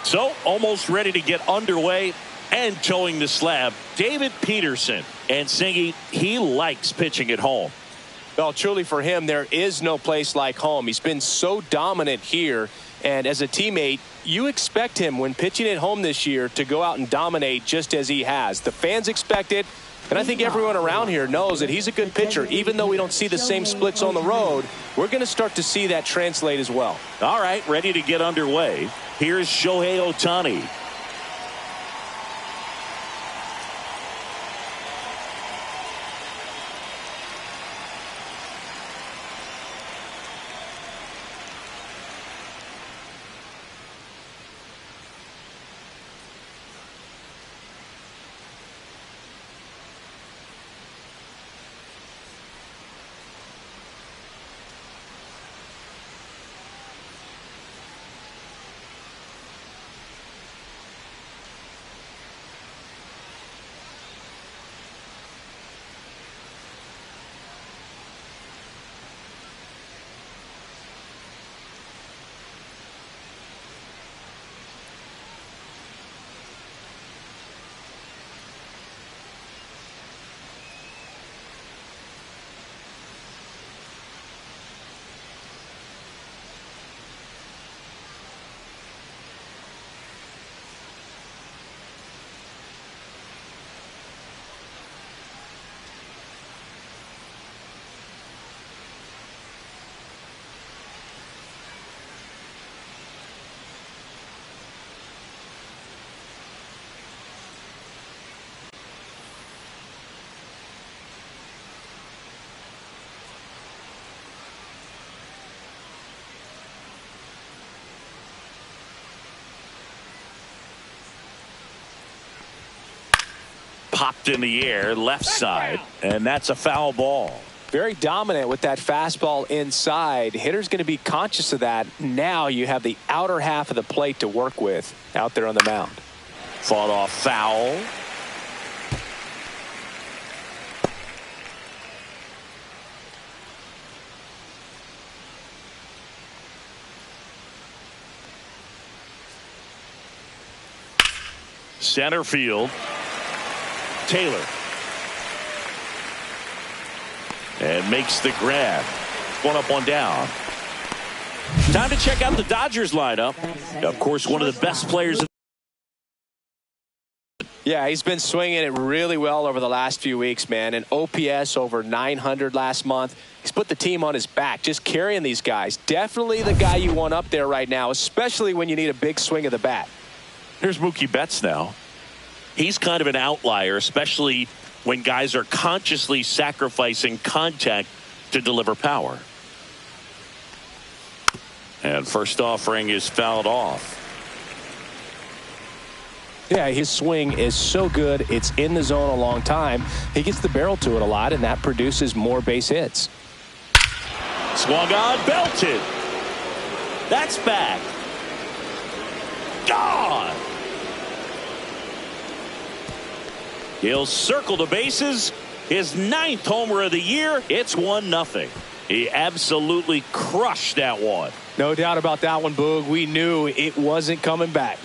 So almost ready to get underway and towing the slab, David Peterson. And Singy, he likes pitching at home. Well, truly for him, there is no place like home. He's been so dominant here. And as a teammate, you expect him when pitching at home this year to go out and dominate just as he has. The fans expect it. And I think everyone around here knows that he's a good pitcher. Even though we don't see the same splits on the road, we're going to start to see that translate as well. All right, ready to get underway. Here's Shohei Ohtani. Popped in the air left side, and that's a foul ball. Very dominant with that fastball inside. Hitter's going to be conscious of that. Now you have the outer half of the plate to work with out there on the mound. Fought off foul. Center field. Taylor. And makes the grab. One up, one down. Time to check out the Dodgers lineup. Of course, one of the best players. Yeah, he's been swinging it really well over the last few weeks, man. An OPS over 900 last month. He's put the team on his back, just carrying these guys. Definitely the guy you want up there right now, especially when you need a big swing of the bat. Here's Mookie Betts now. He's kind of an outlier, especially when guys are consciously sacrificing contact to deliver power. And first offering is fouled off. Yeah, his swing is so good. It's in the zone a long time. He gets the barrel to it a lot, and that produces more base hits. Swung on, belted. That's back. Gone. He'll circle the bases. His 9th homer of the year. It's 1-0. He absolutely crushed that one. No doubt about that one, Boog. We knew it wasn't coming back.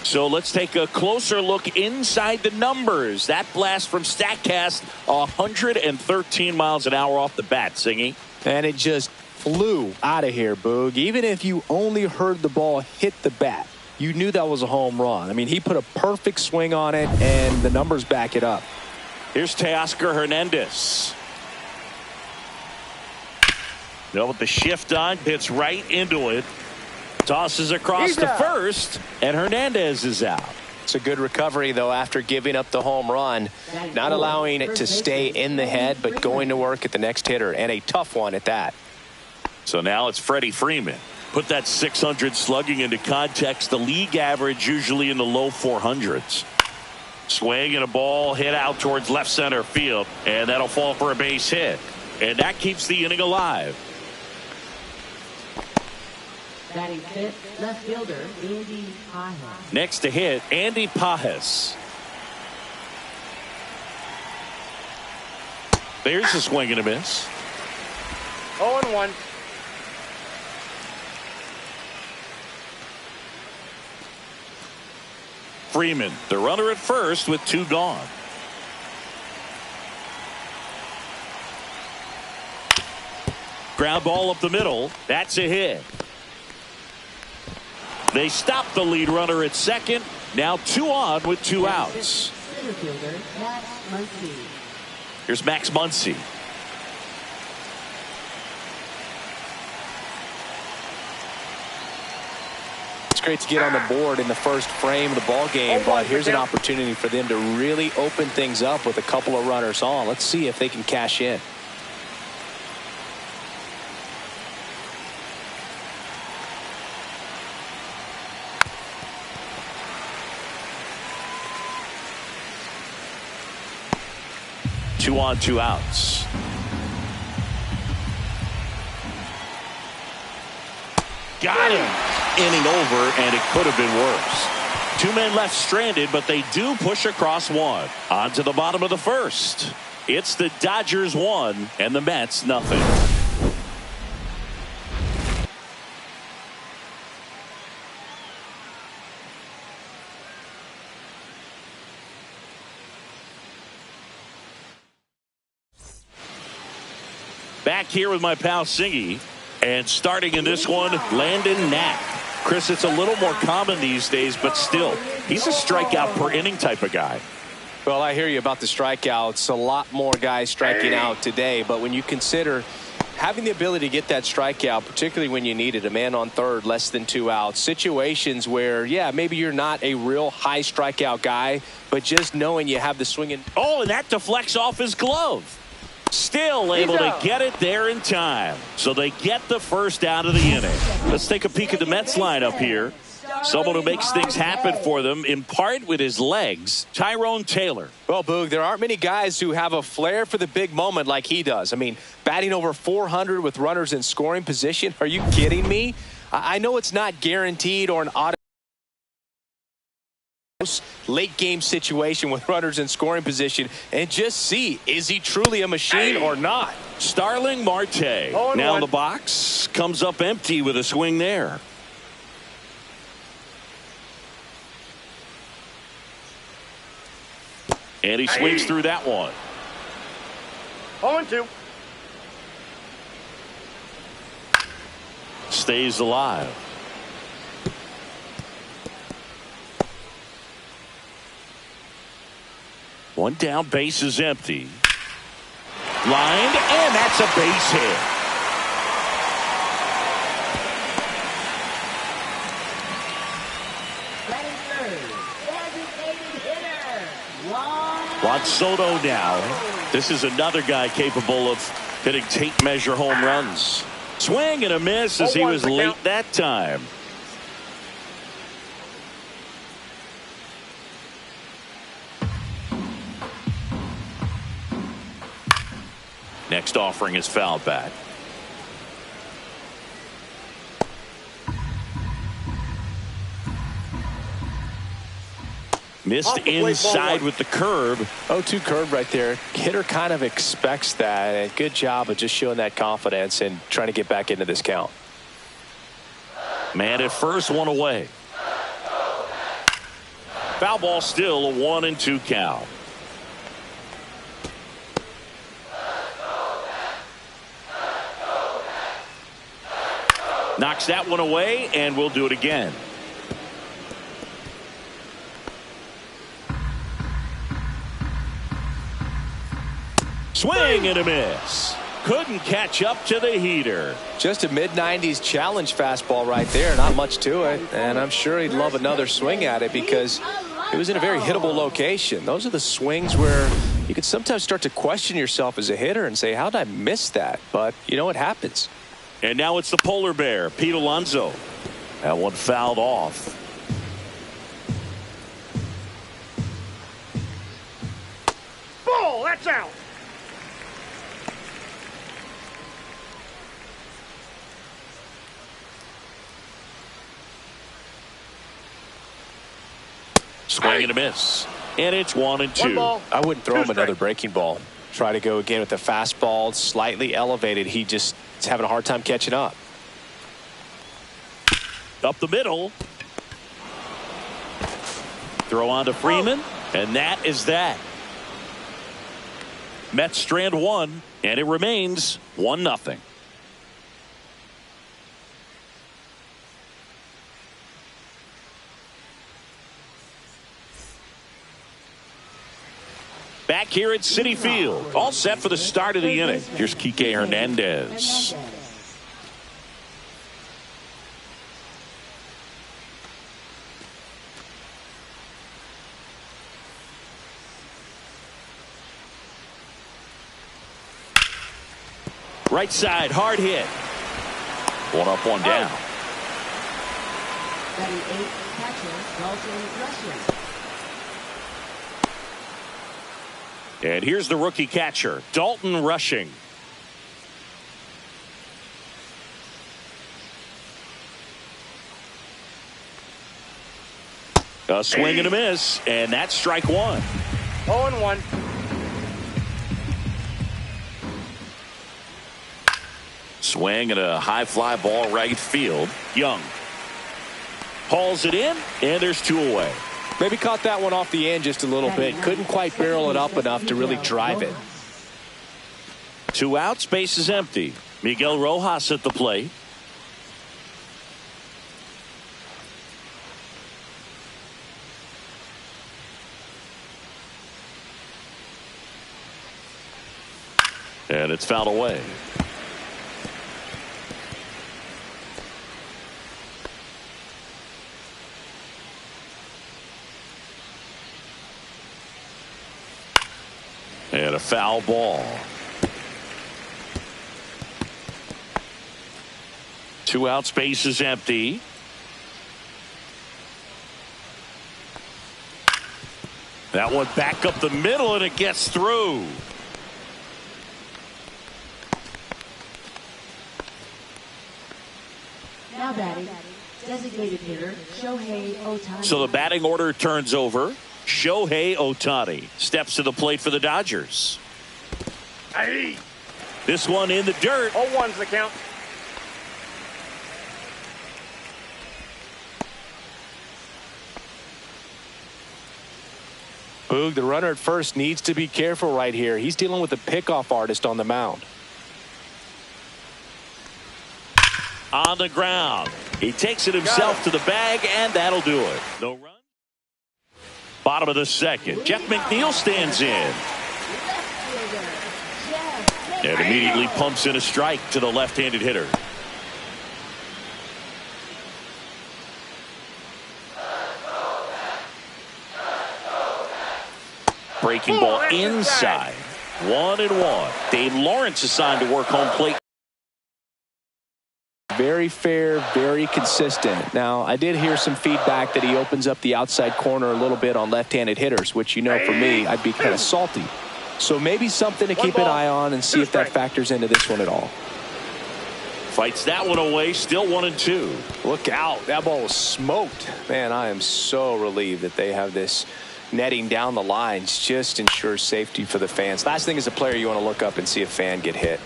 So let's take a closer look inside the numbers. That blast from StatCast, 113 miles an hour off the bat, Singy. And it just flew out of here, Boog. Even if you only heard the ball hit the bat, you knew that was a home run. I mean, he put a perfect swing on it, and the numbers back it up. Here's Teoscar Hernandez. With the shift on, hits right into it. Tosses across to first, and Hernandez is out. It's a good recovery, though, after giving up the home run. Not allowing it to stay in the head, but going to work at the next hitter, and a tough one at that. So now it's Freddie Freeman. Put that 600 slugging into context. The league average usually in the low 400s. Swing and a ball hit out towards left center field, and that'll fall for a base hit. And that keeps the inning alive. Batting fifth, left fielder, Andy Pajes. Next to hit, Andy Pajes. There's a swing and a miss. 0-1. Freeman, the runner at first with 2 gone. Ground ball up the middle. That's a hit. They stop the lead runner at second. Now 2 on with 2 outs. Center fielder, Max Muncy. Here's Max Muncy. It's great to get on the board in the first frame of the ball game, but here's an opportunity for them to really open things up with a couple of runners on. Let's see if they can cash in. Two on, 2 outs. Got him. Inning over, and it could have been worse. 2 men left stranded, but they do push across 1. On to the bottom of the first. It's the Dodgers 1 and the Mets nothing. Back here with my pal Singy, and starting in this one, Landon Knack. Chris, it's a little more common these days, but still, he's a strikeout per inning type of guy. Well, I hear you about the strikeouts. A lot more guys striking out today, but when you consider having the ability to get that strikeout, particularly when you need it, a man on third, less than 2 outs, situations where, yeah, maybe you're not a real high strikeout guy, but just knowing you have the swinging. Oh, and that deflects off his glove. Still able to get it there in time. So they get the first out of the inning. Let's take a peek at the Mets lineup here. Someone who makes things happen for them, in part with his legs, Tyrone Taylor. Well, Boog, there aren't many guys who have a flair for the big moment like he does. I mean, batting over 400 with runners in scoring position. Are you kidding me? I know it's not guaranteed or an auto late game situation with runners in scoring position, and just see, is he truly a machine or not? Starling Marte now in the box, comes up empty with a swing there. And he swings through that one. 0-2. Stays alive. One down, base is empty. Lined, and that's a base hit. Juan Soto now. This is another guy capable of hitting tape measure home runs. Swing and a miss as he was late that time. Next offering is fouled back. Missed inside with the curve. 0-2 curve right there. Hitter kind of expects that, and good job of just showing that confidence and trying to get back into this count. Man at first, 1 away. Foul ball, still a 1-2 count. Knocks that one away, and we'll do it again. Swing and a miss. Couldn't catch up to the heater. Just a mid-90s challenge fastball right there. Not much to it, and I'm sure he'd love another swing at it because it was in a very hittable location. Those are the swings where you can sometimes start to question yourself as a hitter and say, how did I miss that? But you know what happens. And now it's the polar bear, Pete Alonso. That one fouled off. Ball, that's out. Swing and a miss. And it's 1-2. I wouldn't throw him another breaking ball. Try to go again with the fastball, slightly elevated. He just is having a hard time catching up. Up the middle. Throw on to Freeman. And that is that. Mets strand one, and it remains 1-0. Back here at Citi Field, all set for the start of the inning. Here's Kike Hernandez. Right side, hard hit. One up, one down. Batting 8, catcher, Dalton Rushing. And here's the rookie catcher, Dalton Rushing. A swing and a miss, and that's strike one. 0-1. Swing and a high fly ball right field. Young hauls it in, and there's 2 away. Maybe caught that one off the end just a little bit. Couldn't quite barrel it up enough to really drive it. 2 outs, base is empty. Miguel Rojas at the plate. And it's fouled away. And a foul ball. 2 outs, base is empty. That one back up the middle, and it gets through. Now batting, designated hitter, Shohei Ohtani. So the batting order turns over. Shohei Ohtani steps to the plate for the Dodgers. Hey. This one in the dirt. 0-1's the count. Boog, the runner at first needs to be careful right here. He's dealing with a pickoff artist on the mound. On the ground. He takes it himself to the bag, and that'll do it. No run. Bottom of the second. Jeff McNeil stands in. And immediately pumps in a strike to the left-handed hitter. Breaking ball inside. 1-1. Dave Lawrence assigned to work home plate. Very fair, very consistent. Now, I did hear some feedback that he opens up the outside corner a little bit on left-handed hitters, which, you know, for me, I'd be kind of salty. So maybe something to keep an eye on and see if that factors into this one at all. Fights that one away, still 1-2. Look out. That ball was smoked. Man, I am so relieved that they have this netting down the lines. Just ensures safety for the fans. Last thing as a player, you want to look up and see a fan get hit.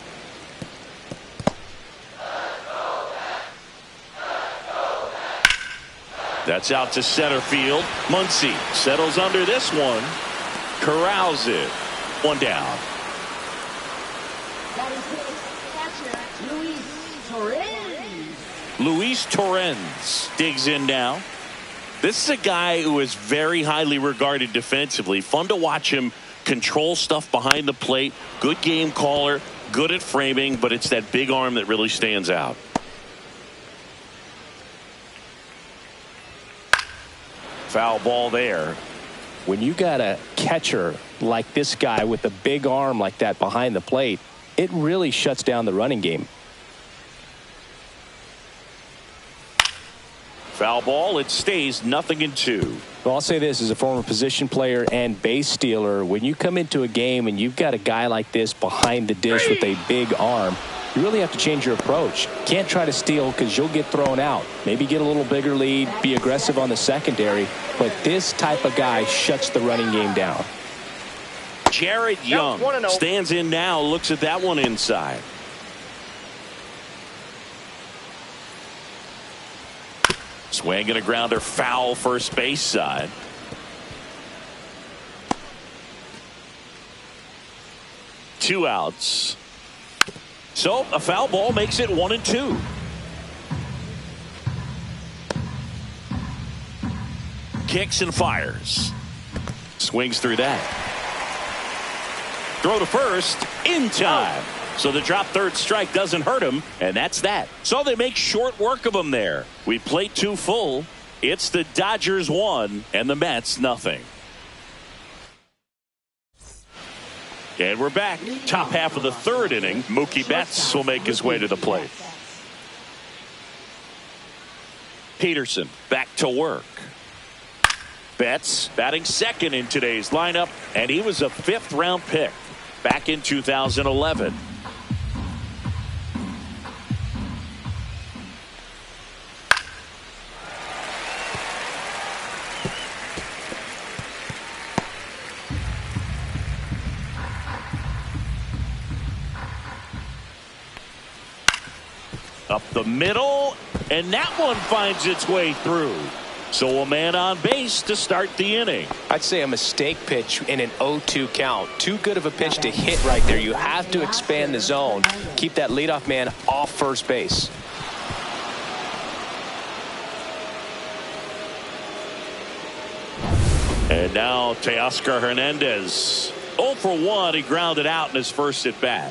That's out to center field. Muncy settles under this one. Corrals it. 1 down. Luis Torrens digs in now. This is a guy who is very highly regarded defensively. Fun to watch him control stuff behind the plate. Good game caller. Good at framing, but it's that big arm that really stands out. Foul ball there. When you got a catcher like this guy with a big arm like that behind the plate, it really shuts down the running game. Foul ball. It stays 0-2. Well, I'll say this as a former position player and base stealer. When you come into a game and you've got a guy like this behind the dish with a big arm, you really have to change your approach. Can't try to steal because you'll get thrown out. Maybe get a little bigger lead, be aggressive on the secondary, but this type of guy shuts the running game down. Jared Young stands in now, looks at that one inside. Swing and a grounder, foul first base side. Two outs. So a foul ball makes it 1-2. Kicks and fires. Swings through that. Throw to first in time. So the drop third strike doesn't hurt him, and that's that. So they make short work of him there. We played 2 full. It's the Dodgers 1 and the Mets nothing. And we're back. Top half of the third inning. Mookie Betts will make his way to the plate. Peterson back to work. Betts batting second in today's lineup, and he was a 5th round pick back in 2011. Up the middle, and that one finds its way through. So a man on base to start the inning. I'd say a mistake pitch in an 0-2 count. Too good of a pitch to hit right there. You have to expand the zone. Keep that leadoff man off first base. And now Teoscar Hernandez. 0 for 1. He grounded out in his first at bat.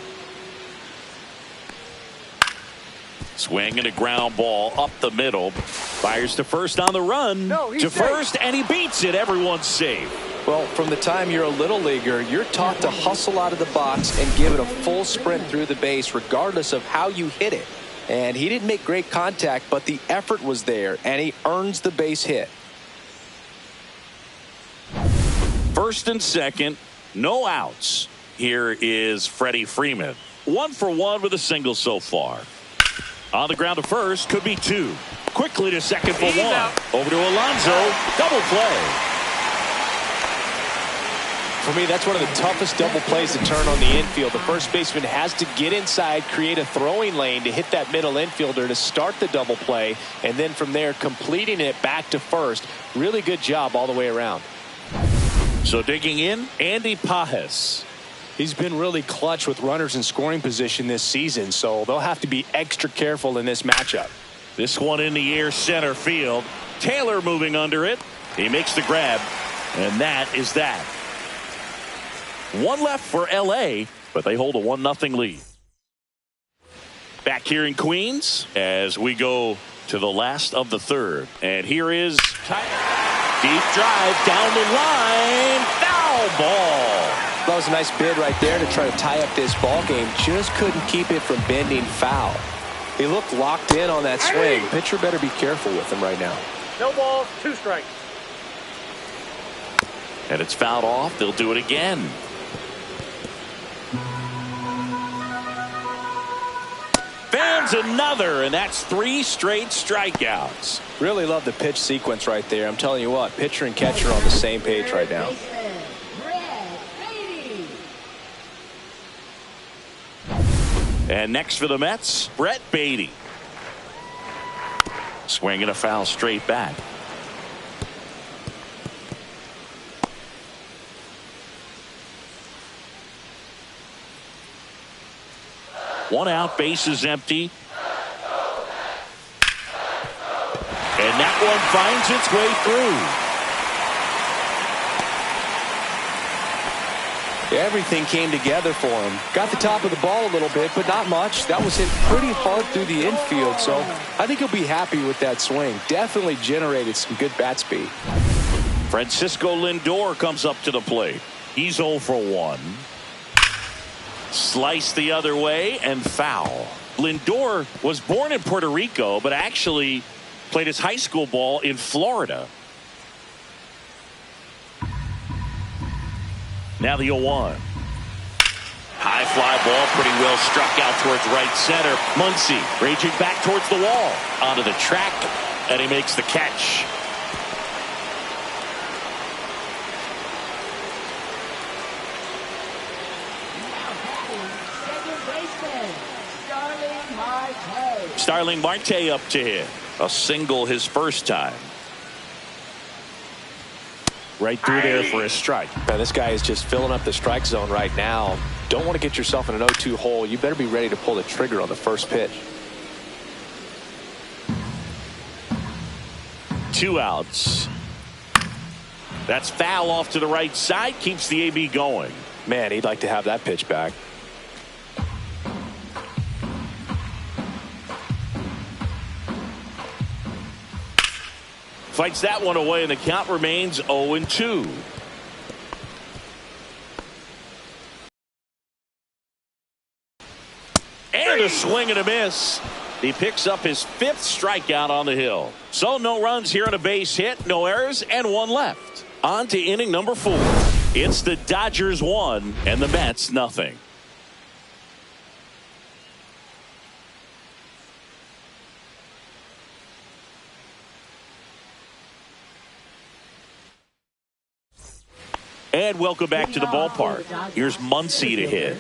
Swing and a ground ball up the middle. Fires to first on the run. To first, and he beats it. Everyone's safe. Well, from the time you're a little leaguer, you're taught to hustle out of the box and give it a full sprint through the base regardless of how you hit it. And he didn't make great contact, but the effort was there, and he earns the base hit. First and second, no outs. Here is Freddie Freeman. 1 for 1 with a single so far. On the ground to first, could be 2. Quickly to second for 1. Over to Alonso, double play. For me, that's one of the toughest double plays to turn on the infield. The first baseman has to get inside, create a throwing lane to hit that middle infielder to start the double play, and then from there completing it back to first. Really good job all the way around. So digging in, Andy Pajes. He's been really clutch with runners in scoring position this season, so they'll have to be extra careful in this matchup. This one in the air center field. Taylor moving under it. He makes the grab, and that is that. 1 left for LA, but they hold a 1-0 lead. Back here in Queens as we go to the last of the third. And here is deep drive down the line. Foul ball. That was a nice bid right there to try to tie up this ball game. Just couldn't keep it from bending foul. He looked locked in on that swing. Pitcher better be careful with him right now. No balls, 2 strikes. And it's fouled off. They'll do it again. Fans another, and that's 3 straight strikeouts. Really love the pitch sequence right there. I'm telling you what, pitcher and catcher are on the same page right now. And next for the Mets, Brett Beatty. Swinging a foul straight back. One out, base is empty. And that one finds its way through. Everything came together for him. Got the top of the ball a little bit, but not much. That was hit pretty hard through the infield, so I think he'll be happy with that swing. Definitely generated some good bat speed. Francisco Lindor comes up to the plate. He's 0 for 1. Slice the other way and foul. Lindor was born in Puerto Rico, but actually played his high school ball in Florida. Now the 0-1. High fly ball pretty well struck out towards right center. Muncy raging back towards the wall. Onto the track, and he makes the catch. Starling Marte up to hit. A single his first time. Right through there for a strike. Now, this guy is just filling up the strike zone right now. Don't want to get yourself in an 0-2 hole. You better be ready to pull the trigger on the first pitch. 2 outs. That's foul off to the right side. Keeps the AB going. Man, he'd like to have that pitch back. Fights that one away, and the count remains 0-2. And a swing and a miss. He picks up his 5th strikeout on the hill. So no runs here on a base hit, no errors, and 1 left. On to inning number 4. It's the Dodgers 1 and the Mets nothing. And welcome back to the ballpark. Here's Muncy to hit.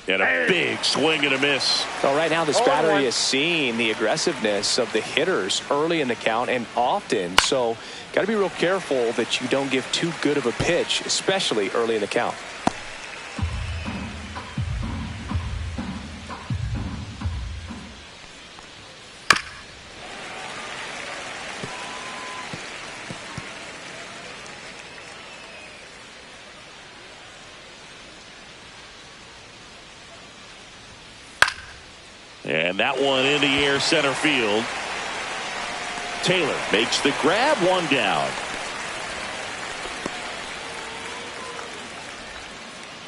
And a big swing and a miss. So right now this battery is seeing the aggressiveness of the hitters early in the count and often. So got to be real careful that you don't give too good of a pitch, especially early in the count. And that one in the air center field. Taylor makes the grab, 1 down.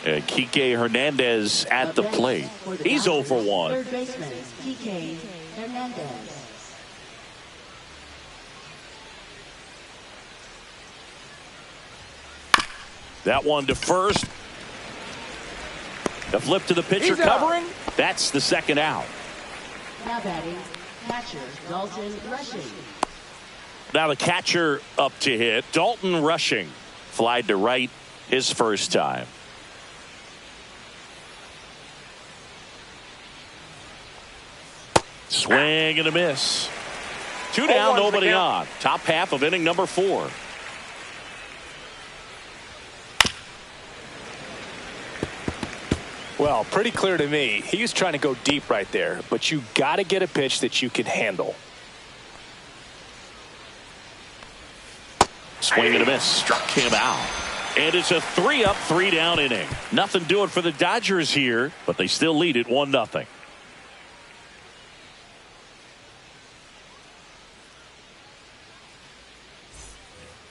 And Kike Hernandez at the plate. He's 0 for 1. Third baseman, Kike Hernandez. That one to first. The flip to the pitcher covering. That's the 2nd out. Now batting, catcher Dalton Rushing. Now the catcher up to hit. Dalton Rushing. Flied to right his first time. Swing and a miss. 2 down, nobody on. Top half of inning number 4. Well, pretty clear to me. He was trying to go deep right there, but you got to get a pitch that you can handle. Swing and a miss. Struck him out. And it's a 3-up, 3-down inning. Nothing doing for the Dodgers here, but they still lead it 1-0.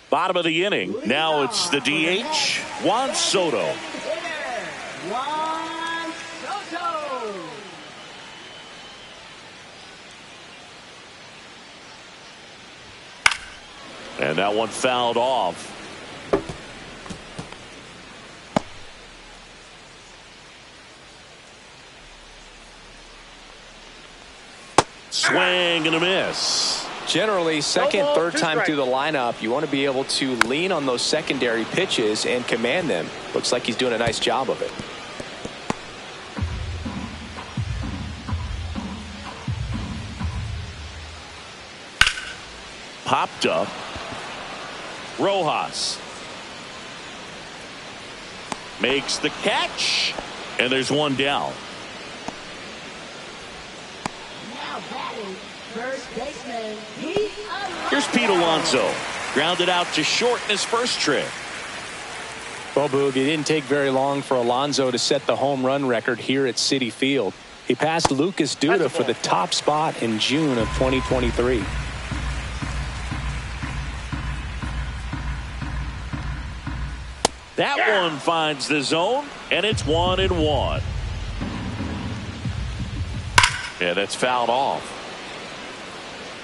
Bottom of the inning. Now it's the DH, Juan Soto. Juan Soto. And that one fouled off. Swing and a miss. Generally, second, third time through the lineup, you want to be able to lean on those secondary pitches and command them. Looks like he's doing a nice job of it. Popped up. Rojas makes the catch, and there's 1 down. Now batting, first baseman. Here's Pete Alonso. Grounded out to short in his first trip. Well, Boog, it didn't take very long for Alonso to set the home run record here at Citi Field. He passed Lucas Duda for the top spot in June of 2023. That one finds the zone, and it's 1-1. Yeah, that's fouled off.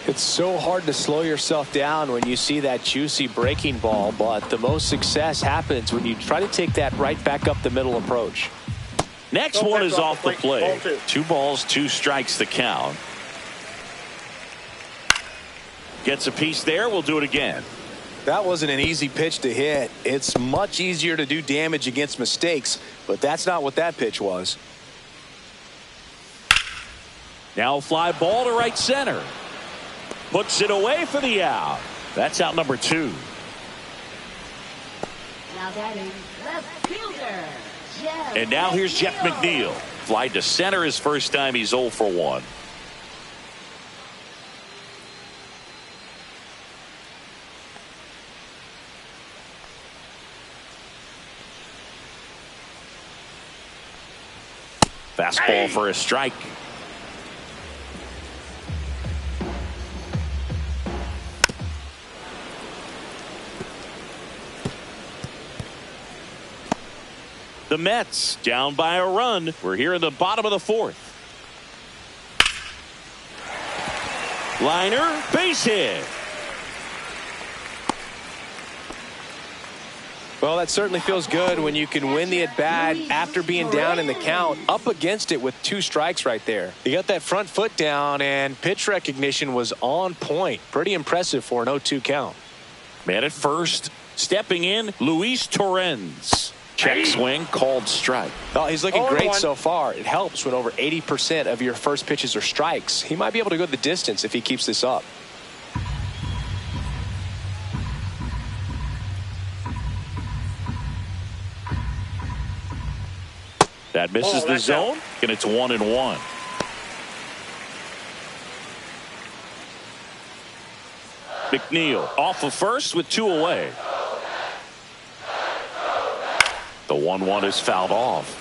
It's so hard to slow yourself down when you see that juicy breaking ball, but the most success happens when you try to take that right back up the middle approach. Next one is off the play. 2 balls, 2 strikes the count. Gets a piece there. We'll do it again. That wasn't an easy pitch to hit. It's much easier to do damage against mistakes, but that's not what that pitch was. Now fly ball to right center. Puts it away for the out. That's out number 2. Now batting left fielder, Jeff. And now here's Jeff McNeil. Fly to center his first time. He's 0 for 1. Fastball for a strike. The Mets down by a run. We're here in the bottom of the 4th. Liner, base hit. Well, that certainly feels good when you can win the at-bat after being down in the count, up against it with 2 strikes right there. You got that front foot down, and pitch recognition was on point. Pretty impressive for an 0-2 count. Man at first, stepping in, Luis Torrens. Check swing, called strike. Oh, he's looking great so far. It helps when over 80% of your first pitches are strikes. He might be able to go the distance if he keeps this up. That misses the zone, and it's 1-1. McNeil off of first with 2 away. The 1-1 is fouled off.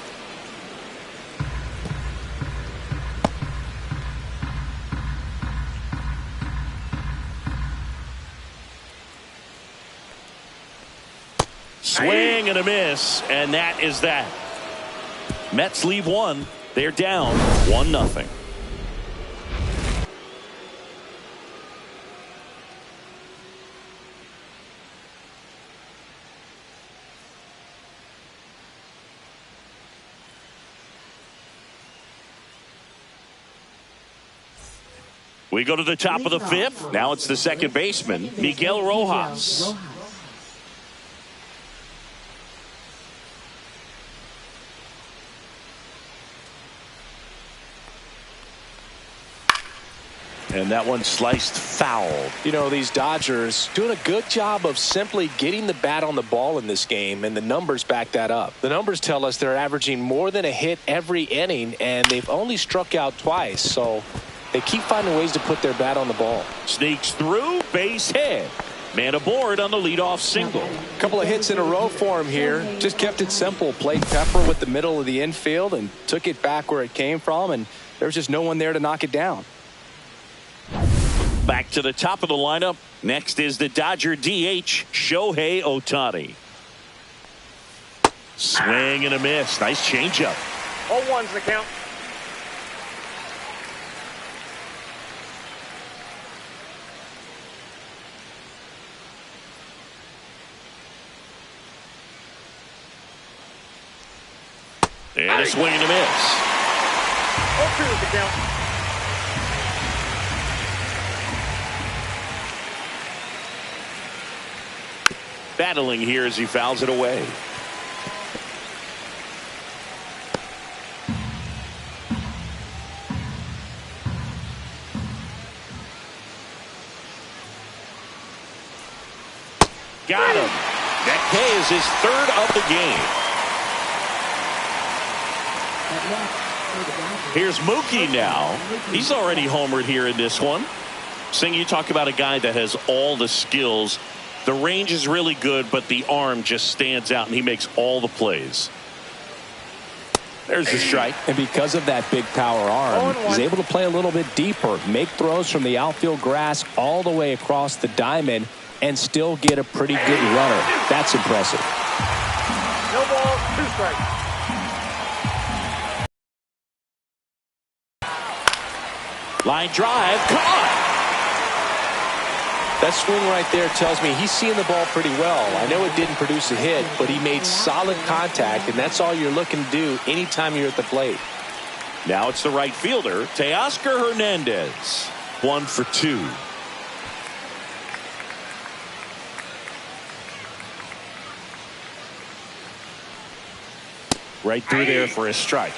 Swing and a miss, and that is that. Mets leave 1. They're down 1-0. We go to the top of the 5th. Now it's the second baseman, Miguel Rojas. And that one sliced foul. You know, these Dodgers doing a good job of simply getting the bat on the ball in this game, and the numbers back that up. The numbers tell us they're averaging more than a hit every inning, and they've only struck out twice, so they keep finding ways to put their bat on the ball. Sneaks through, base hit. Man aboard on the leadoff single. A couple of hits in a row for him here. Just kept it simple. Played pepper with the middle of the infield and took it back where it came from, and there was just no one there to knock it down. Back to the top of the lineup. Next is the Dodger DH, Shohei Ohtani. Swing and a miss. Nice changeup. 0-1's the count. And a swing and a miss. 0-2's the count. Battling here as he fouls it away. Got him. That K is his 3rd of the game. Here's Mookie now. He's already homered here in this one. Sing, you talk about a guy that has all the skills. The range is really good, but the arm just stands out, and he makes all the plays. There's the strike. And because of that big power arm, he's able to play a little bit deeper, make throws from the outfield grass all the way across the diamond, and still get a pretty good runner. That's impressive. No balls, 2 strikes. Line drive, caught. That swing right there tells me he's seeing the ball pretty well. I know it didn't produce a hit, but he made solid contact, and that's all you're looking to do anytime you're at the plate. Now it's the right fielder, Teoscar Hernandez. 1 for 2. Right through there for a strike.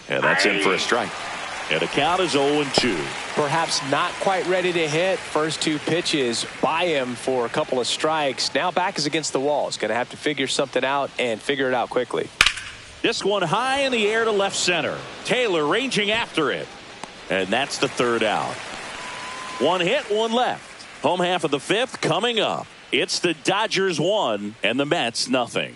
And that's in for a strike. And the count is 0-2. Perhaps not quite ready to hit. First 2 pitches by him for a couple of strikes. Now back is against the wall. He's going to have to figure something out and figure it out quickly. This one high in the air to left center. Taylor ranging after it. And that's the 3rd out. 1 hit, 1 left. Home half of the 5th coming up. It's the Dodgers 1 and the Mets nothing.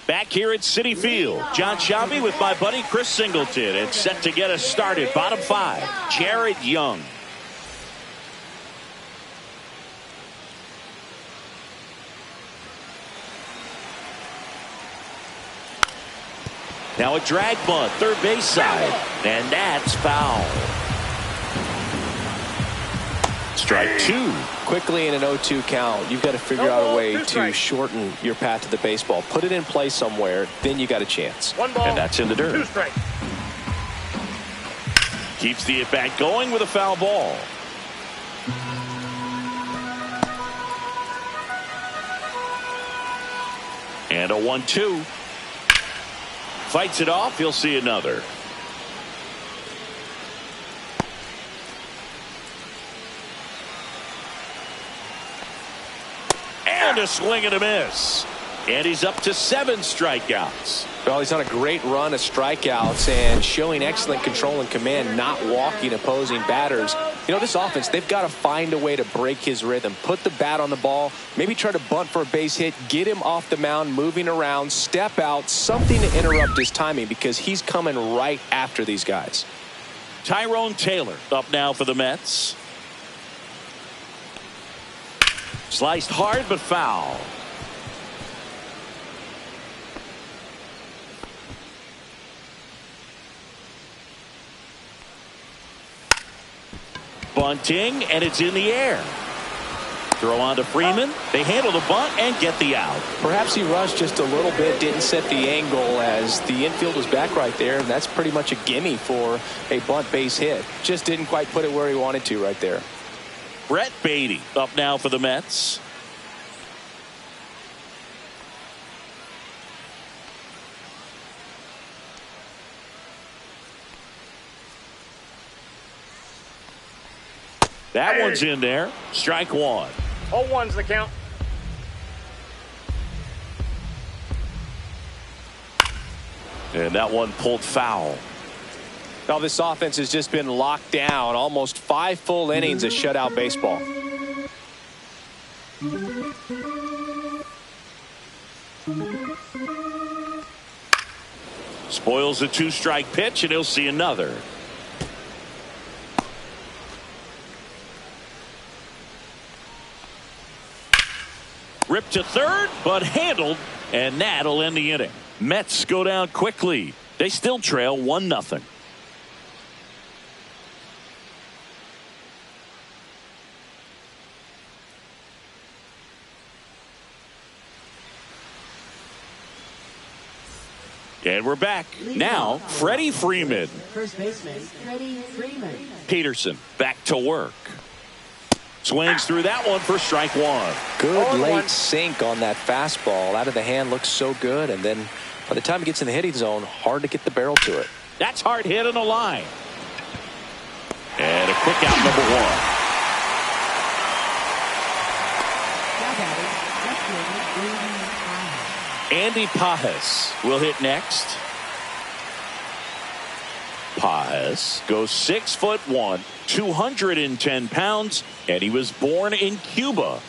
Back here at Citi Field, John Shelby with my buddy Chris Singleton. It's set to get us started. Bottom 5, Jared Young. Now a drag bunt, third base side, and that's foul. Strike 2. Quickly in an 0-2 count, you've got to figure out a way to shorten your path to the baseball. Put it in play somewhere, then you got a chance. 1 ball, and that's in the dirt. 2 strikes. Keeps the at-bat going with a foul ball. And a 1-2. Fights it off. He'll see another. And a swing and a miss. And he's up to 7 strikeouts. Well, he's on a great run of strikeouts and showing excellent control and command, not walking opposing batters. You know, this offense, they've got to find a way to break his rhythm. Put the bat on the ball, maybe try to bunt for a base hit, get him off the mound, moving around, step out, something to interrupt his timing because he's coming right after these guys. Tyrone Taylor up now for the Mets. Sliced hard but foul. Bunting, and it's in the air. Throw on to Freeman. They handle the bunt and get the out. Perhaps he rushed just a little bit, didn't set the angle as the infield was back right there, and that's pretty much a gimme for a bunt base hit. Just didn't quite put it where he wanted to right there. Brett Beatty up now for the Mets. That one's in there. Strike 1. 0-1's the count. And that one pulled foul. Now this offense has just been locked down. Almost 5 full innings of shutout baseball. Spoils a 2-strike pitch, and he'll see another. Ripped to third, but handled, and that'll end the inning. Mets go down quickly. They still trail 1-0. And we're back. Now, Freddie Freeman. First baseman, Freddie Freeman. Peterson back to work. Swings through that one for strike 1. Good late sink on that fastball. Out of the hand, looks so good. And then by the time it gets in the hitting zone, hard to get the barrel to it. That's hard hit on the line. And a quick out, number 1. Andy Pages will hit next. Pages goes 6'1", 210 pounds, and he was born in Cuba.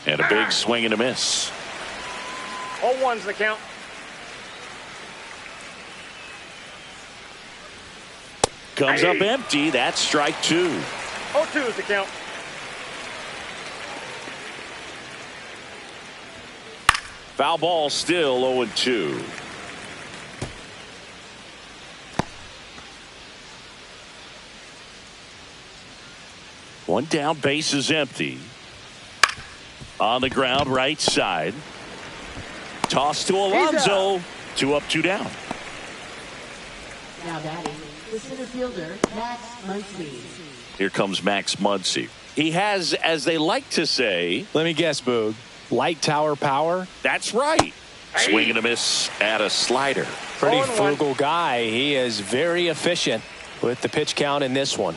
And a big swing and a miss. 0-1's the count. Comes up empty. That's strike 2. 0-2 is the count. Foul ball, still 0-2. One down, base is empty. On the ground, right side. Toss to Alonso. 2 up, 2 down. Now batting, the center fielder, Max Muncy. Here comes Max Muncy. He has, as they like to say, let me guess, Boog, light tower power. That's right. Swing and a miss at a slider. Pretty frugal guy. He is very efficient with the pitch count in this one.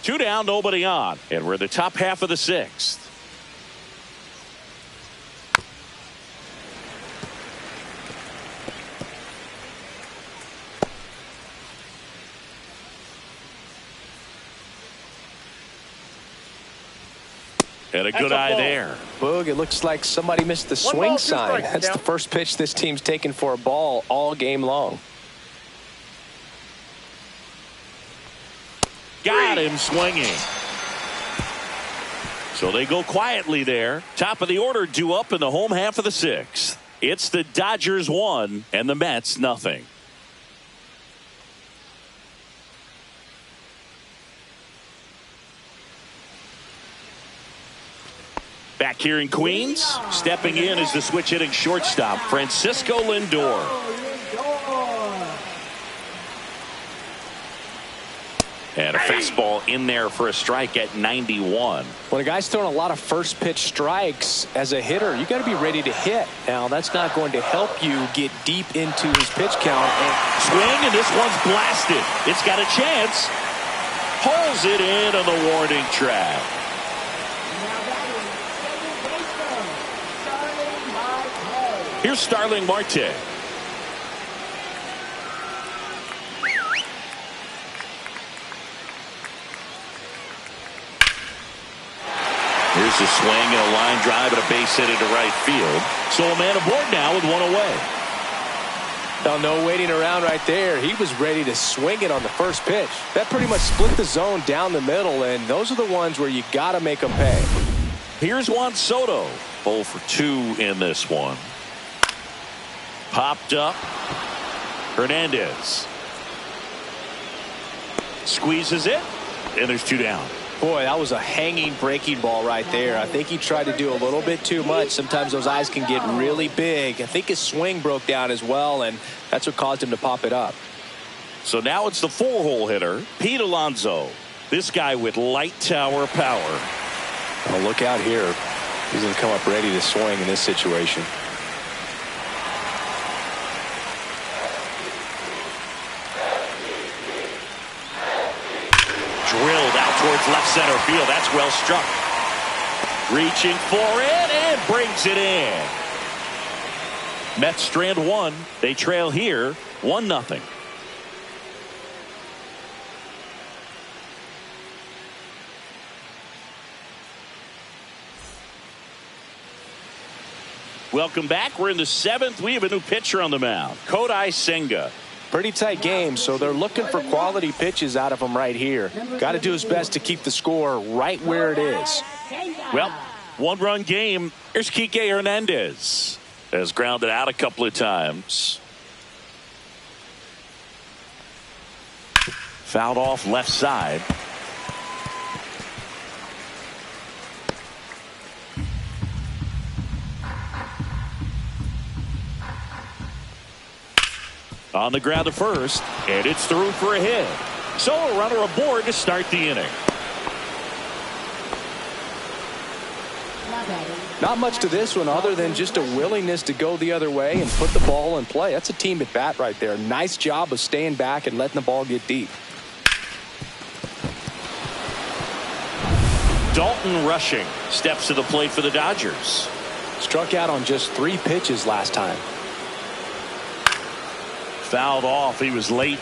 2 down, nobody on. And we're in the top half of the 6th. And a good eye there. Boog, it looks like somebody missed the swing sign. That's the first pitch this team's taken for a ball all game long. Got him swinging. So they go quietly there. Top of the order due up in the home half of the 6th. It's the Dodgers 1 and the Mets nothing. Back here in Queens, stepping in is the switch hitting shortstop, Francisco Lindor. And a fastball in there for a strike at 91. When a guy's throwing a lot of first pitch strikes as a hitter, you got to be ready to hit. Now, that's not going to help you get deep into his pitch count. Swing, and this one's blasted. It's got a chance. Pulls it in on the warning track. Here's Starling Marte. Here's a swing and a line drive and a base hit into right field. So a man aboard now with 1 away. Now, no waiting around right there. He was ready to swing it on the first pitch. That pretty much split the zone down the middle, and those are the ones where you got to make them pay. Here's Juan Soto. 0 for 2 in this one. Popped up. Hernandez squeezes it, and there's 2 down. Boy, that was a hanging breaking ball right there. I think he tried to do a little bit too much. Sometimes those eyes can get really big. I think his swing broke down as well, and that's what caused him to pop it up. So now it's the 4-hole hitter, Pete Alonso. This guy with light tower power. Well, look out here. He's going to come up ready to swing in this situation. Drilled out towards left center field. That's well struck. Reaching for it and brings it in. Mets strand 1. They trail here 1-0. Welcome back. We're in the 7th. We have a new pitcher on the mound, Kodai Senga. Pretty tight game, so they're looking for quality pitches out of him right here. Got to do his best to keep the score right where it is. Well, 1-run game. Here's Kike Hernandez. Has grounded out a couple of times. Fouled off left side. On the ground to first, and it's through for a hit. So a runner aboard to start the inning. Not much to this one other than just a willingness to go the other way and put the ball in play. That's a team at bat right there. Nice job of staying back and letting the ball get deep. Dalton Rushing steps to the plate for the Dodgers. Struck out on just 3 pitches last time. Fouled off. He was late.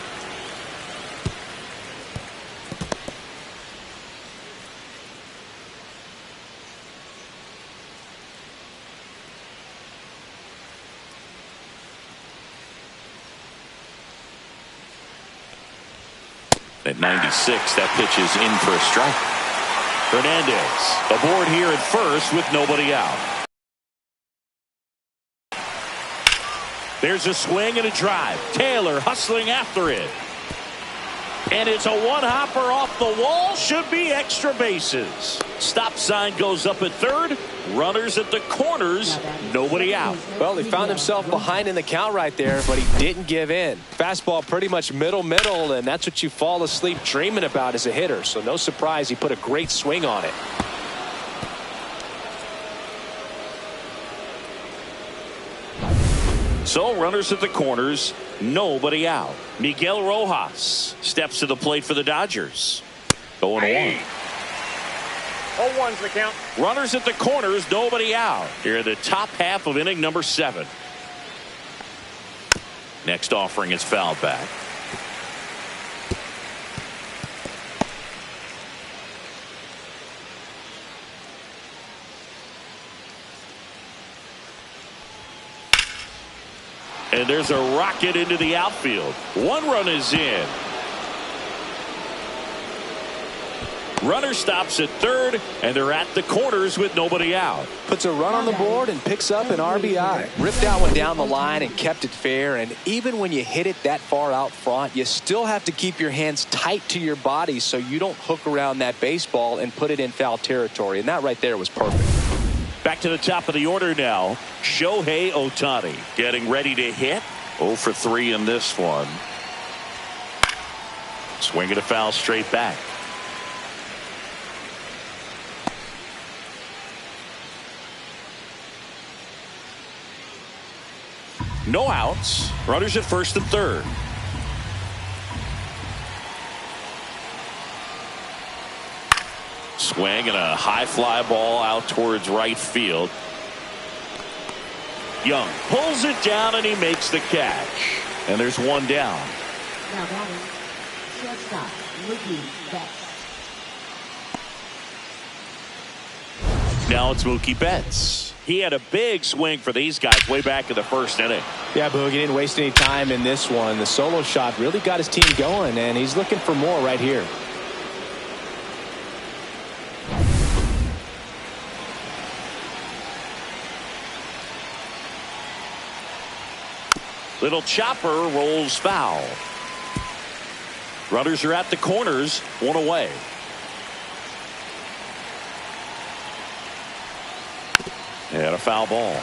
At 96, that pitch is in for a strike. Hernandez aboard here at first with nobody out. There's a swing and a drive. Taylor hustling after it. And it's a one-hopper off the wall. Should be extra bases. Stop sign goes up at third. Runners at the corners. Nobody out. Well, he found himself behind in the count right there, but he didn't give in. Fastball pretty much middle, and that's what you fall asleep dreaming about as a hitter. So no surprise he put a great swing on it. So runners at the corners, nobody out. Miguel Rojas steps to the plate for the Dodgers. 0-1. 0-1's the count. Runners at the corners, nobody out. Here in the top half of inning number 7. Next offering is fouled back. And there's a rocket into the outfield. 1 run is in. Runner stops at third, and they're at the corners with nobody out. Puts a run on the board and picks up an RBI. Ripped that one down the line and kept it fair. And even when you hit it that far out front, you still have to keep your hands tight to your body so you don't hook around that baseball and put it in foul territory. And that right there was perfect. Back to the top of the order now. Shohei Ohtani getting ready to hit. 0 for 3 in this one. Swinging a foul straight back. No outs. Runners at first and third. Swing and a high fly ball out towards right field. Young pulls it down and he makes the catch. And there's one down. Now batting, shortstop, Mookie Betts. Now it's Mookie Betts. He had a big swing for these guys way back in the first inning. Yeah, Boog, he didn't waste any time in this one. The solo shot really got his team going, and he's looking for more right here. Little chopper rolls foul. Runners are at the corners, 1 away. And a foul ball.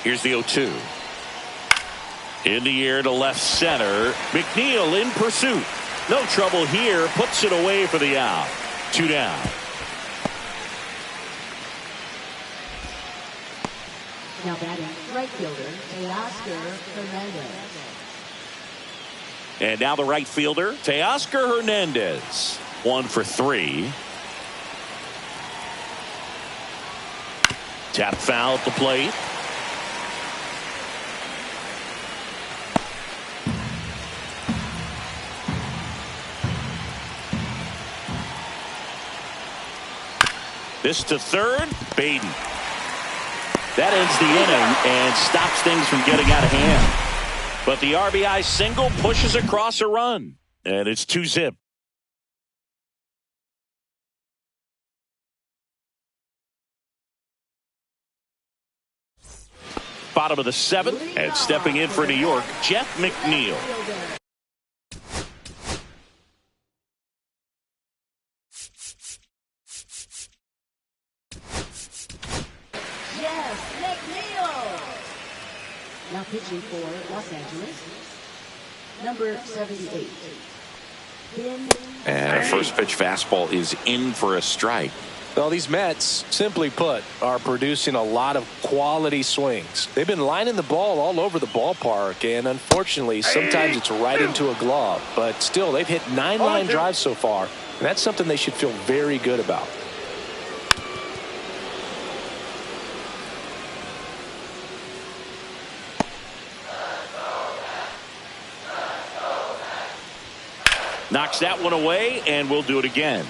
Here's the 0-2. In the air to left center. McNeil in pursuit. No trouble here. Puts it away for the out. 2 down. Now batting, right fielder, Teoscar Hernandez. And now the right fielder, Teoscar Hernandez. 1 for 3. Tap foul at the plate. This to third, Baden. That ends the inning and stops things from getting out of hand. But the RBI single pushes across a run. And it's 2-zip. Bottom of the 7th, and stepping in for New York, Jeff McNeil. Now pitching for Los Angeles, number 78. And a first pitch fastball is in for a strike. Well, these Mets, simply put, are producing a lot of quality swings. They've been lining the ball all over the ballpark, and unfortunately, sometimes it's right into a glove. But still, they've hit 9 line drives so far, and that's something they should feel very good about. Knocks that one away, and we'll do it again.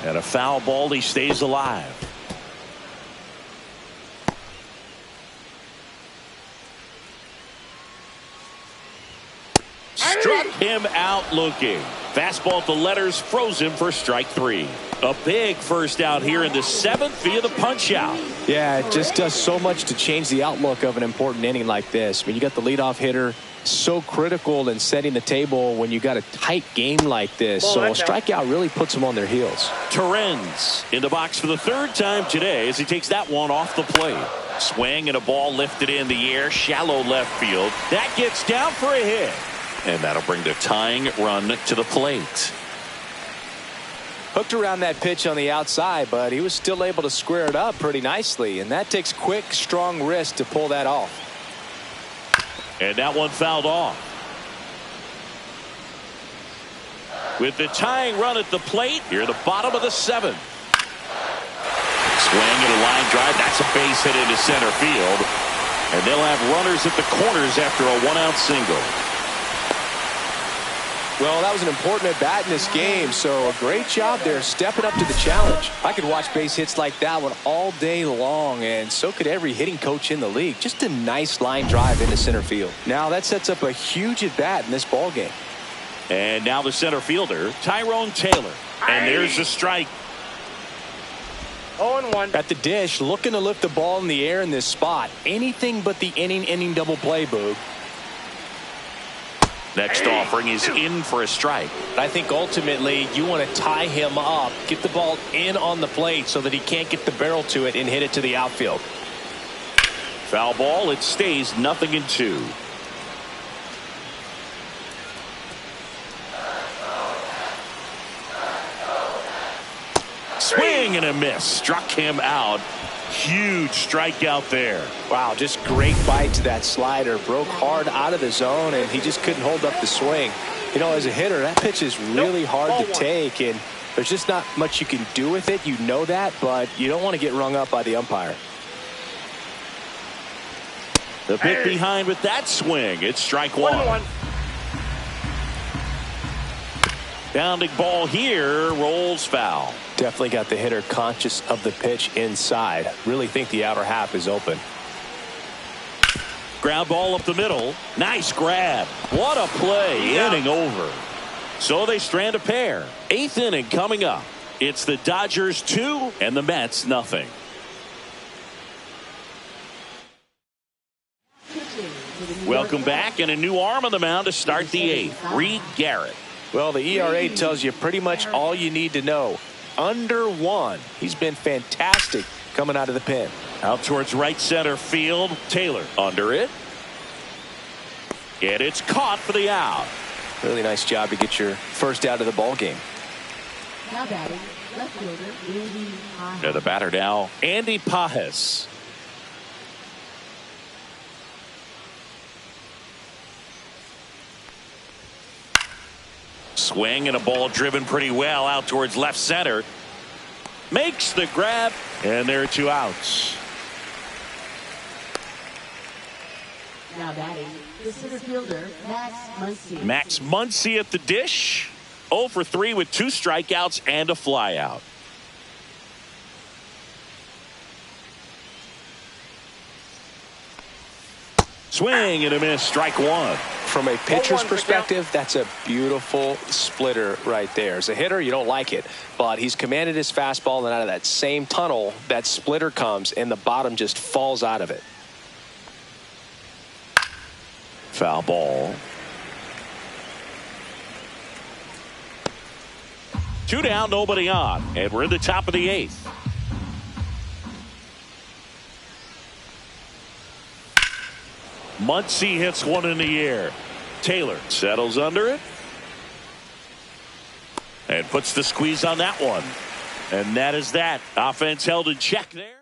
And a foul ball, he stays alive. Struck him out looking. Fastball at the letters, froze him for strike 3. A big first out here in the 7th via the punch out. Yeah, it just does so much to change the outlook of an important inning like this. I mean, you got the leadoff hitter, so critical in setting the table when you got a tight game like this. So a strikeout really puts them on their heels. Terrens in the box for the 3rd time today as he takes that one off the plate. Swing and a ball lifted in the air, shallow left field. That gets down for a hit. And that'll bring the tying run to the plate. Hooked around that pitch on the outside, but he was still able to square it up pretty nicely. And that takes quick, strong wrist to pull that off. And that one fouled off. With the tying run at the plate, here at the bottom of the 7th. Swing and a line drive. That's a base hit into center field. And they'll have runners at the corners after a 1-out single. Well, that was an important at bat in this game, so a great job there stepping up to the challenge. I could watch base hits like that one all day long, and so could every hitting coach in the league. Just a nice line drive into center field. Now that sets up a huge at bat in this ball game. And now the center fielder, Tyrone Taylor. And there's the strike. 0-1. At the dish, looking to lift the ball in the air in this spot. Anything but the inning double play, Boog. Next offering is in for a strike. I think ultimately you want to tie him up, get the ball in on the plate so that he can't get the barrel to it and hit it to the outfield. Foul ball. It stays 0-2. Swing and a miss. Struck him out. Huge strikeout there. Wow, just great bite to that slider. Broke hard out of the zone, and he just couldn't hold up the swing. You know, as a hitter, that pitch is really hard to take, and there's just not much you can do with it. You know that, but you don't want to get rung up by the umpire. The bit behind with that swing. It's strike 1. Bounding ball here, rolls foul. Definitely got the hitter conscious of the pitch inside. Really think the outer half is open. Ground ball up the middle. Nice grab. What a play. Inning over. So they strand a pair. 8th inning coming up. It's the Dodgers 2 and the Mets nothing. Welcome back, and a new arm on the mound to start the 8th. Reed Garrett. Well, the ERA tells you pretty much all you need to know. Under 1. He's been fantastic coming out of the pen. Out towards right center field. Taylor under it. And it's caught for the out. Really nice job to get your first out of the ball game. Now batting, left fielder, Andy Pajes. To the batter now, Andy Pajes. Swing and a ball driven pretty well out towards left center. Makes the grab, and there are 2 outs. Now batting, the center fielder, Max Muncy. Max Muncy at the dish. 0 for 3 with 2 strikeouts and a flyout. Swing and a miss, strike 1. From a pitcher's perspective, that's a beautiful splitter right there. As a hitter, you don't like it, but he's commanded his fastball, and out of that same tunnel, that splitter comes, and the bottom just falls out of it. Foul ball. 2 down, nobody on, and we're in the top of the 8th. Muncy hits one in the air. Taylor settles under it and puts the squeeze on that one. And that is that. Offense held in check there.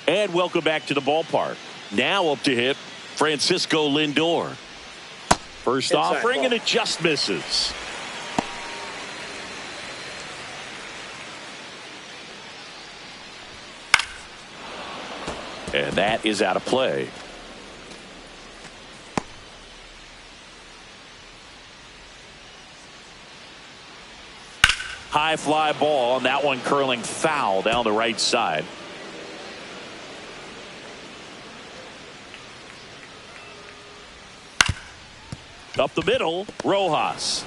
And welcome back to the ballpark. Now up to hit Francisco Lindor. First offering, and it just misses. And that is out of play. High fly ball, and that one curling foul down the right side. Up the middle, Rojas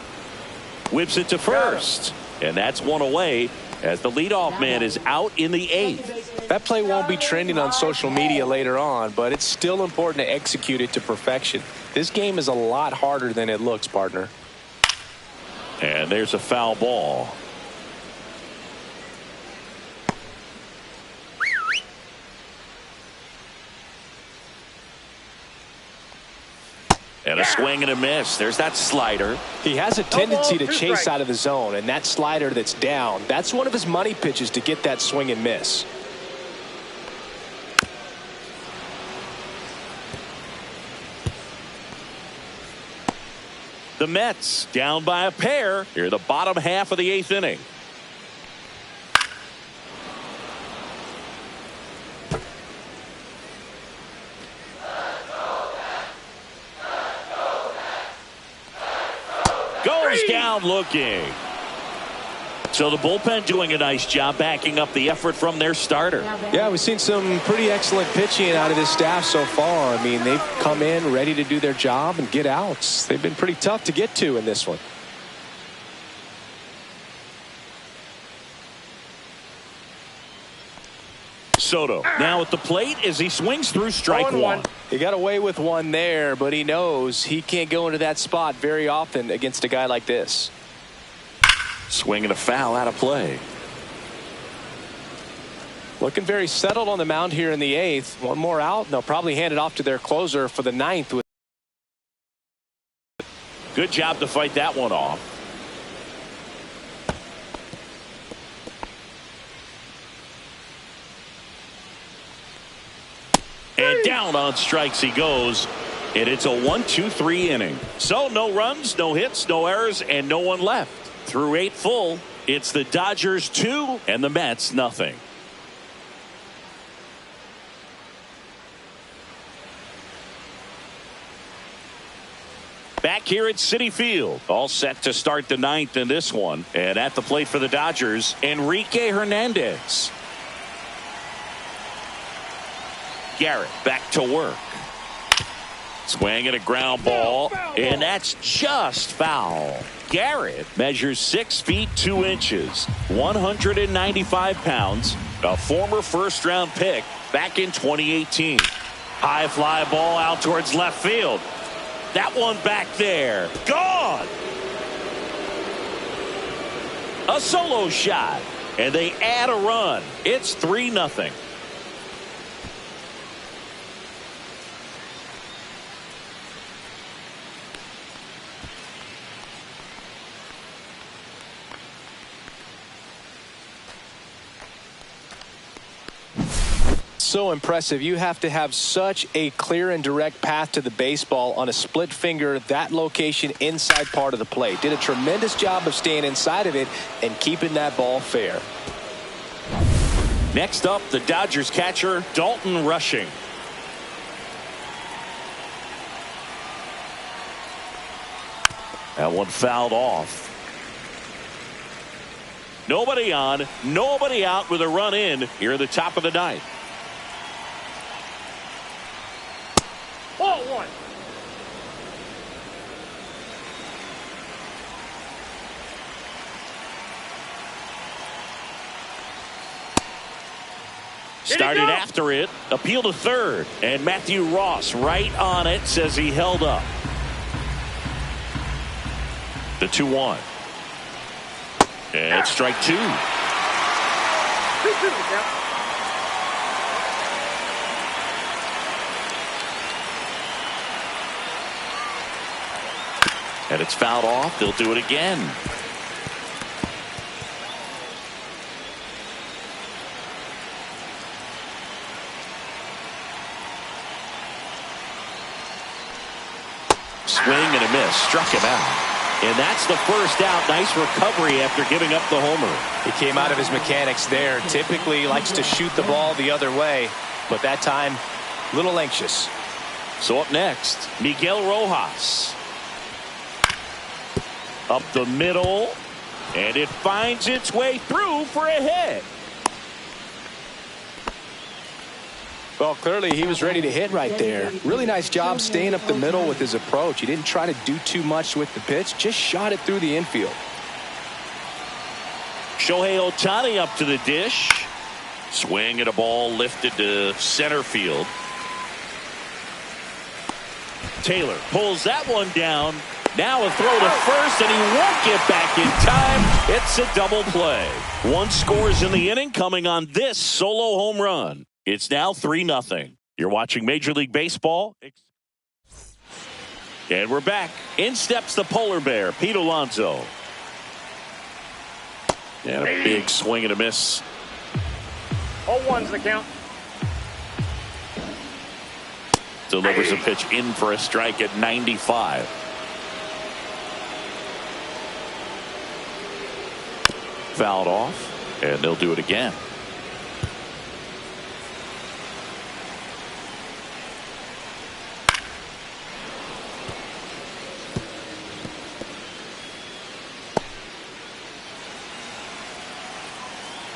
whips it to first, and that's one away as the leadoff man is out in the 8th. That play won't be trending on social media later on, but it's still important to execute it to perfection. This game is a lot harder than it looks, partner. And there's a foul ball. And a swing and a miss. There's that slider. He has a tendency to chase out of the zone, and that slider that's down, that's one of his money pitches to get that swing and miss. The Mets down by a pair here in the bottom half of the 8th inning. Goes down looking. So the bullpen doing a nice job backing up the effort from their starter. Yeah, we've seen some pretty excellent pitching out of this staff so far. I mean, they've come in ready to do their job and get outs. They've been pretty tough to get to in this one. Soto now at the plate as he swings through strike one. He got away with one there, but he knows he can't go into that spot very often against a guy like this. Swinging a foul out of play. Looking very settled on the mound here in the 8th. One more out, and they'll probably hand it off to their closer for the 9th. Good job to fight that one off. And down on strikes he goes. And it's a 1-2-3 inning. So no runs, no hits, no errors, and no one left. Through 8 full, it's the Dodgers 2 and the Mets nothing. Back here at Citi Field, all set to start the 9th in this one. And at the plate for the Dodgers, Enrique Hernandez. Garrett back to work. Swing and a ground ball, and that's just foul. Garrett measures 6 feet 2 inches, 195 pounds, a former first-round pick back in 2018. High fly ball out towards left field. That one back there, gone. A solo shot, and they add a run. It's 3-0. So impressive. You have to have such a clear and direct path to the baseball on a split finger, that location inside part of the plate. Did a tremendous job of staying inside of it and keeping that ball fair. Next up, the Dodgers catcher Dalton Rushing. That one fouled off. Nobody on, nobody out with a run in here at the top of the 9th. Ball 1. Started after it, appeal to third, and Matthew Ross right on it, says he held up. The 2-1. And strike 2. 2-2 count. And it's fouled off. They'll do it again. Swing and a miss. Struck him out. And that's the first out. Nice recovery after giving up the homer. He came out of his mechanics there. Typically likes to shoot the ball the other way, but that time a little anxious. So up next, Miguel Rojas. Up the middle, And it finds its way through for a hit. Well, clearly he was ready to hit right there. Really nice job staying up the middle with his approach. He didn't try to do too much with the pitch, just shot it through the infield. Shohei Ohtani up to the dish. Swing and a ball lifted to center field. Taylor pulls that one down. Now a throw to first, and he won't get back in time. It's a double play. One scores in the inning coming on this solo home run. It's now 3-0. You're watching Major League Baseball. And we're back. In steps the polar bear, Pete Alonso. And a big swing and a miss. 0-1's the count. Delivers a pitch in for a strike at 95. Fouled off, and they'll do it again.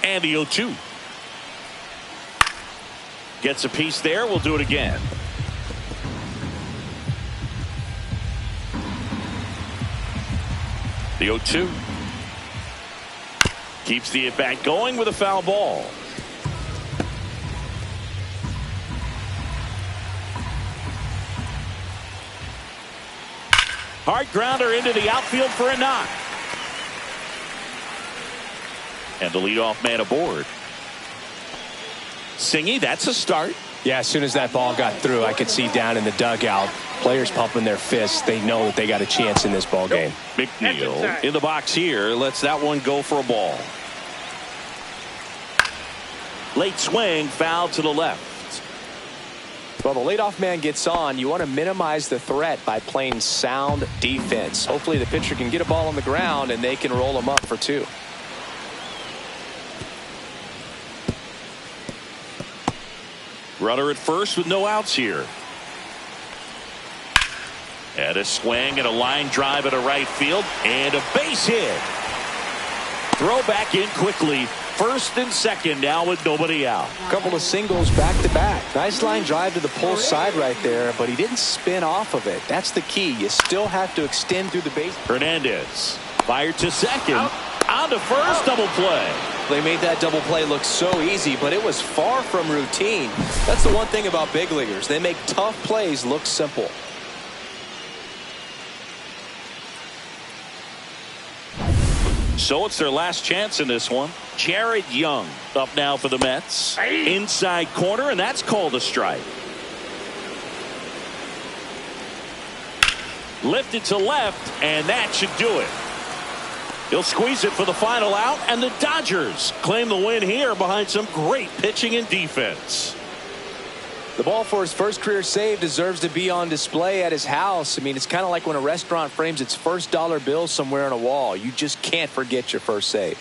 And the 0-2. Gets a piece there. We'll do it again. The 0-2. Keeps the at-bat going with a foul ball. Hard grounder into the outfield for a knock. And the leadoff man aboard. Singy, that's a start. Yeah, as soon as that ball got through, I could see down in the dugout, players pumping their fists. They know that they got a chance in this ball game. McNeil in the box here lets that one go for a ball. Late swing, foul to the left. Well, the leadoff man gets on. You want to minimize the threat by playing sound defense. Hopefully the pitcher can get a ball on the ground and they can roll him up for 2. Runner at first with no outs here. And a swing and a line drive at a right field and a base hit. Throw back in quickly. First and second now with nobody out. Couple of singles back to back. Nice line drive to the pull side right there, but he didn't spin off of it. That's the key. You still have to extend through the base. Hernandez fired to second. On to first, double play. They made that double play look so easy, but it was far from routine. That's the one thing about big leaguers. They make tough plays look simple. So it's their last chance in this one. Jared Young up now for the Mets. Inside corner, and that's called a strike. Lifted to left, and that should do it. He'll squeeze it for the final out, and the Dodgers claim the win here behind some great pitching and defense. The ball for his first career save deserves to be on display at his house. I mean, it's kind of like when a restaurant frames its first dollar bill somewhere on a wall. You just can't forget your first save.